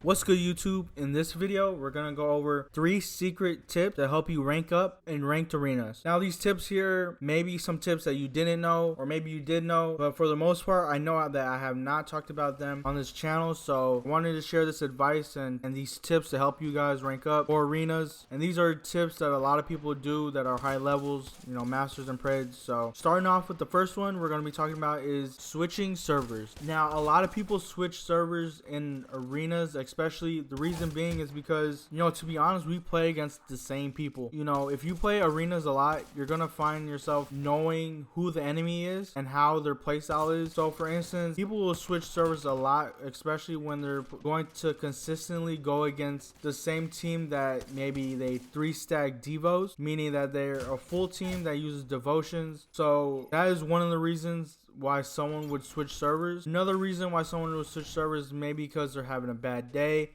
What's good, YouTube? In this video, we're going to go over 3 secret tips that help you rank up in ranked arenas. Now, these tips here may be some tips that you didn't know, or maybe you did know, but for the most part, I know that I have not talked about them on this channel, so I wanted to share this advice and these tips to help you guys rank up for arenas. And these are tips that a lot of people do that are high levels, you know, masters and preds. So starting off with the first one we're going to be talking about is switching servers. Now, a lot of people switch servers in arenas, especially the reason being is because, you know, to be honest, we play against the same people. You know, if you play arenas a lot, you're gonna find yourself knowing who the enemy is and how their playstyle is. So for instance, people will switch servers a lot, especially when they're going to consistently go against the same team that maybe they 3-stack devos, meaning that they're a full team that uses devotions. So that is one of the reasons why someone would switch servers. Another reason why someone would switch servers may be because they're having a bad day.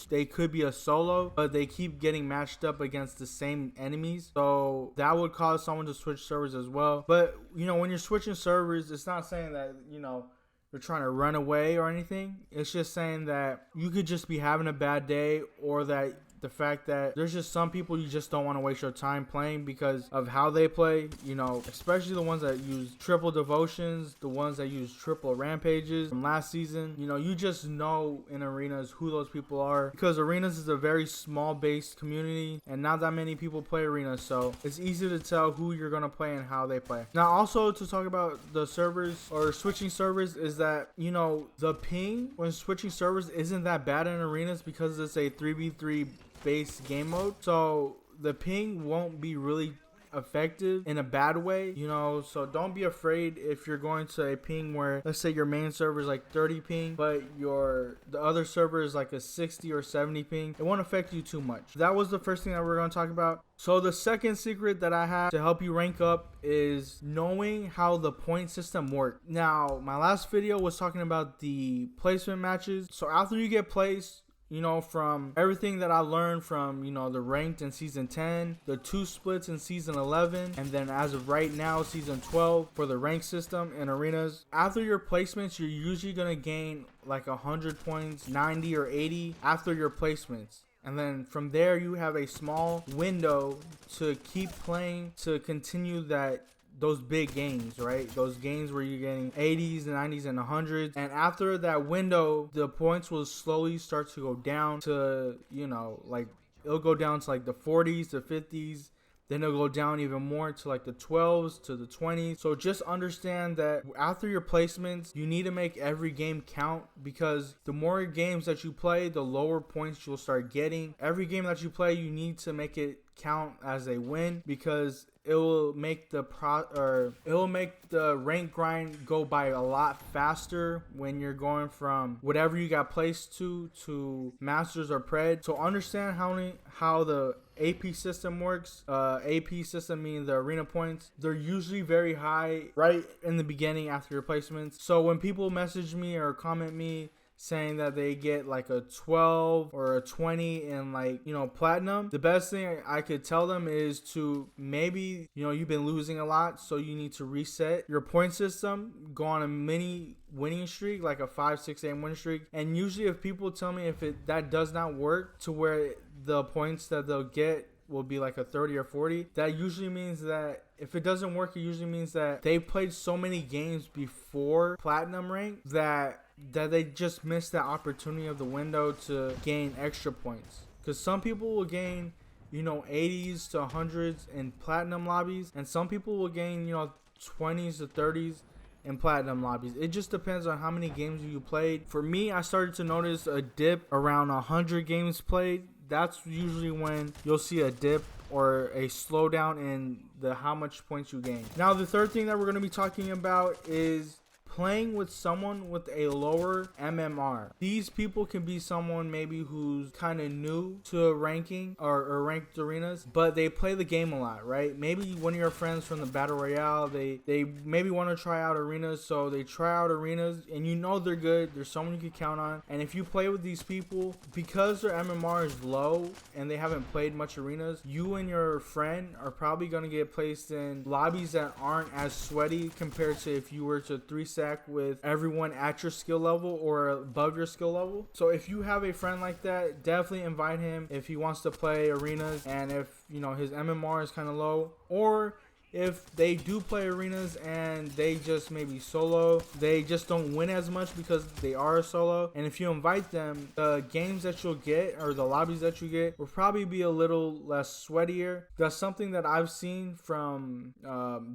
They could be a solo, but they keep getting matched up against the same enemies. So that would cause someone to switch servers as well. But, you know, when you're switching servers, it's not saying that, you know, you're trying to run away or anything. It's just saying that you could just be having a bad day, or that the fact that there's just some people you just don't want to waste your time playing because of how they play, you know, especially the ones that use triple devotions, the ones that use triple rampages from last season. You know, you just know in arenas who those people are, because arenas is a very small based community and not that many people play arenas, so it's easy to tell who you're going to play and how they play. Now, also to talk about the servers or switching servers is that, you know, the ping when switching servers isn't that bad in arenas because it's a 3v3 base game mode, so the ping won't be really effective in a bad way, you know. So don't be afraid if you're going to a ping where, let's say, your main server is like 30 ping, but the other server is like a 60 or 70 ping. It won't affect you too much. That was the first thing that we're going to talk about. So the second secret that I have to help you rank up is knowing how the point system works. Now, my last video was talking about the placement matches. So after you get placed, you know, from everything that I learned from, you know, the ranked in season 10, the 2 splits in season 11, and then as of right now, season 12 for the rank system in arenas. After your placements, you're usually going to gain like 100 points, 90 or 80 after your placements. And then from there, you have a small window to keep playing to continue those big games, right? Those games where you're getting 80s, 90s, and 100s. And after that window, the points will slowly start to go down to, you know, like it'll go down to like the 40s, the 50s. Then it'll go down even more to like the 12s to the 20s. So just understand that after your placements, you need to make every game count, because the more games that you play, the lower points you'll start getting. Every game that you play, you need to make it count as a win, because it will make the rank grind go by a lot faster when you're going from whatever you got placed to masters or pred. So understand how the AP system works. AP system meaning the arena points. They're usually very high right in the beginning after your placements. So when people message me or comment me saying that they get like a 12 or a 20 in, like, you know, platinum, the best thing I could tell them is to maybe, you know, you've been losing a lot, so you need to reset your point system, go on a mini winning streak, like a 5-6 game winning streak. And usually if people tell me that does not work to where the points that they'll get will be like a 30 or 40, that usually means that if it doesn't work, it usually means that they played so many games before platinum rank that they just missed the opportunity of the window to gain extra points. Because some people will gain, you know, 80s to 100s in platinum lobbies, and some people will gain, you know, 20s to 30s in platinum lobbies. It just depends on how many games you played. For me, I started to notice a dip around 100 games played. That's usually when you'll see a dip or a slowdown in how much points you gain. Now, the third thing that we're going to be talking about is playing with someone with a lower MMR. These people can be someone maybe who's kind of new to ranking or ranked arenas, but they play the game a lot, right? Maybe one of your friends from the Battle Royale, they maybe want to try out arenas, so they try out arenas and you know they're good. There's someone you can count on. And if you play with these people, because their MMR is low and they haven't played much arenas, you and your friend are probably going to get placed in lobbies that aren't as sweaty compared to if you were to 3-stack stack with everyone at your skill level or above your skill level. So if you have a friend like that, definitely invite him if he wants to play arenas, and if you know his MMR is kind of low, or if they do play arenas and they just maybe solo, they just don't win as much because they are solo. And if you invite them, the games that you'll get or the lobbies that you get will probably be a little less sweatier. That's something that I've seen from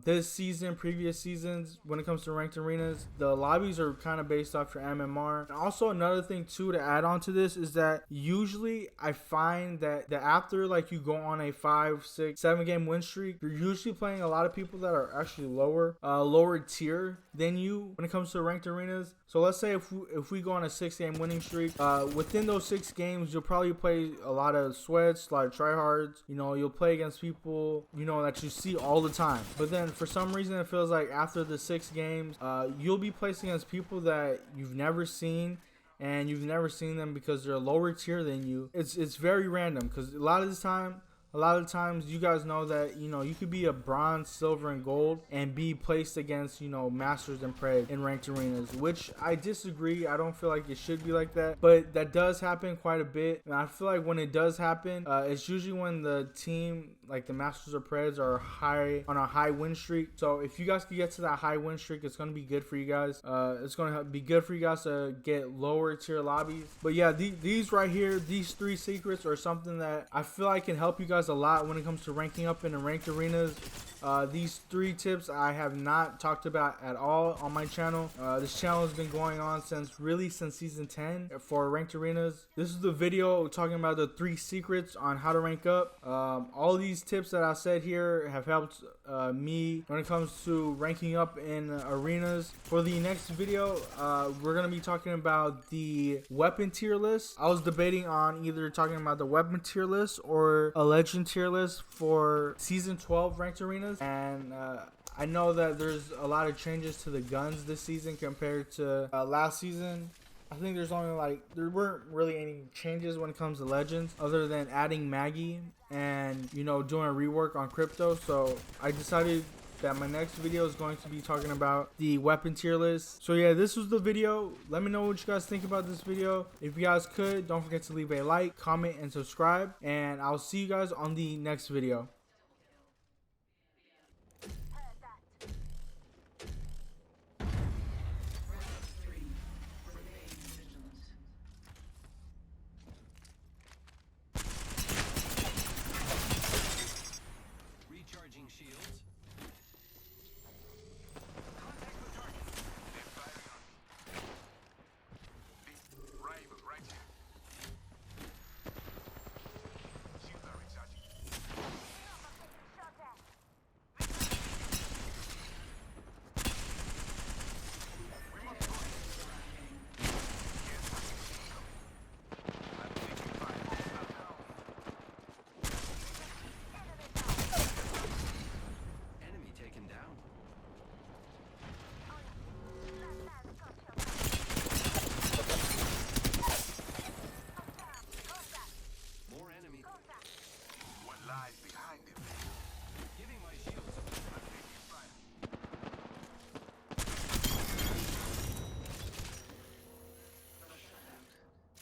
this season, previous seasons. When it comes to ranked arenas, the lobbies are kind of based off your MMR. And also another thing too to add on to this is that usually I find that after like you go on a 5, 6, 7 game win streak, you're usually playing a lot of people that are actually lower tier than you when it comes to ranked arenas. So let's say if we go on a 6 game winning streak, within those 6 games you'll probably play a lot of sweats, a lot of tryhards. You know, you'll play against people you know that you see all the time. But then for some reason it feels like after the 6 games, you'll be placing against people that you've never seen. And you've never seen them because they're lower tier than you. It's very random because a lot of the times you guys know that you know you could be a bronze, silver, and gold and be placed against you know masters and prey in ranked arenas, which I disagree. I don't feel like it should be like that, but that does happen quite a bit. And I feel like when it does happen, it's usually when the team like the masters or preys are on a high win streak. So if you guys can get to that high win streak, it's gonna be good for you guys. It's gonna be good for you guys to get lower tier lobbies. But yeah, these right here, these 3 secrets are something that I feel like can help you guys a lot when it comes to ranking up in the ranked arenas. These 3 tips I have not talked about at all on my channel. This channel has been going on since season 10 for ranked arenas. This is the video talking about the 3 secrets on how to rank up. All these tips that I said here have helped me when it comes to ranking up in arenas. For the next video, we're going to be talking about the weapon tier list. I was debating on either talking about the weapon tier list or a legend tier list for season 12 ranked arenas. And I know that there's a lot of changes to the guns this season compared to last season. I think there weren't really any changes when it comes to legends other than adding Maggie and you know doing a rework on crypto. So I decided that my next video is going to be talking about the weapon tier list. So yeah, this was the video. Let me know what you guys think about this video. If you guys could, don't forget to leave a like, comment, and subscribe, and I'll see you guys on the next video.